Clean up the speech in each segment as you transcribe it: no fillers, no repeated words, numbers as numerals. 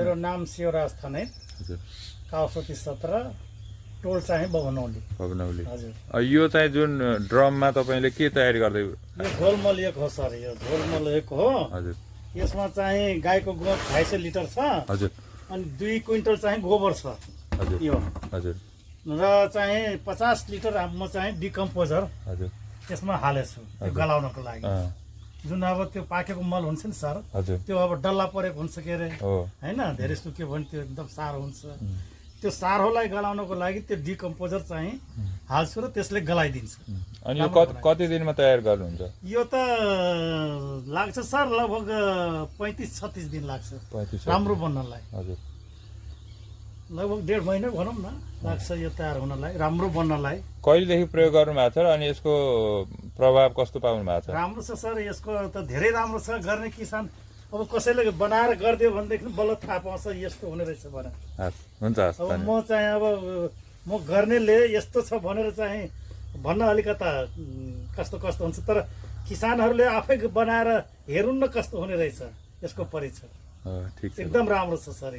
मेरो नाम शिवराज थाने, हजुर काउसती 17, टोल चाहिँ बगनौली। भग्नौली। हजुर, यो चाहिँ जुन ड्रममा तपाईले के तयारी गर्दै? यो घोलमल एक हो सर, यो घोलमल एक हो। हजुर यसमा चाहिँ गाईको गोबर 250 लिटर छ, हजुर अनि 2 क्विन्टल चाहिँ गोबर छ हजुर यो, हजुर र चाहिँ 50 लिटर म चाहिँ डिकम्पोजर हजुर त्यसमा हालेछु त्यो गलाउनको लागि। जुन अब त्यो पाकेको मल हुन्छ नि सर, हजुर त्यो अब डल्ला परेको हुन्छ के अरे हो हैन, धेरै सुक्यो भने त्यो एकदम साह्रो हुन्छ। त्यो साह्रोलाई गलाउनको लागि त्यो डिकम्पोजर चाहिँ हाल्छु र त्यसले गलाइदिन्छ। अनि यो कति दिनमा तयार गर्नुहुन्छ? यो त लाग्छ सर लगभग 35-36 दिन लाग्छ 35 राम्रो बन्नलाई। हजुर लगभग 1.5 महिना भनौँ न लाग्छ यो तयार हुनलाई, राम्रो बन्नलाई। कहिलेदेखि प्रयोग गर्नु भएको छ र अनि यसको प्रभाव कस्तो पाउनु भएको छ? राम्रो छ सर, यसको त धेरै राम्रो छ। गर्ने किसान अब कसैले बनाएर गरिदियो भनेदेखि बल्ल थाहा पाउँछ यस्तो हुने रहेछ भनेर। हुन्छ अब म चाहिँ अब म गर्नेले यस्तो छ भनेर चाहिँ भन्न अलिकता कस्तो कस्तो हुन्छ, तर किसानहरूले आफै बनाएर हेरुन् न कस्तो हुने रहेछ यसको परीक्षण। ठिक छ, एकदम राम्रो छ सर।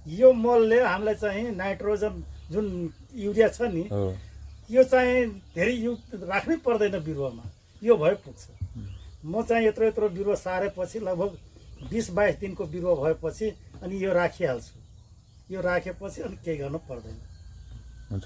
यो मलले हामीलाई चाहिँ नाइट्रोजन जुन युरिया छ नि, यो चाहिँ धेरै राख्नै पर्दैन बिरुवामा, यो भए पुग्छ। म चाहिँ यत्रो यत्रो बिरुवा सारेपछि लगभग 20-22 दिनको बिरुवा भएपछि अनि यो राखिहाल्छु। यो राखेपछि अनि केही गर्नु पर्दैन। हुन्छ।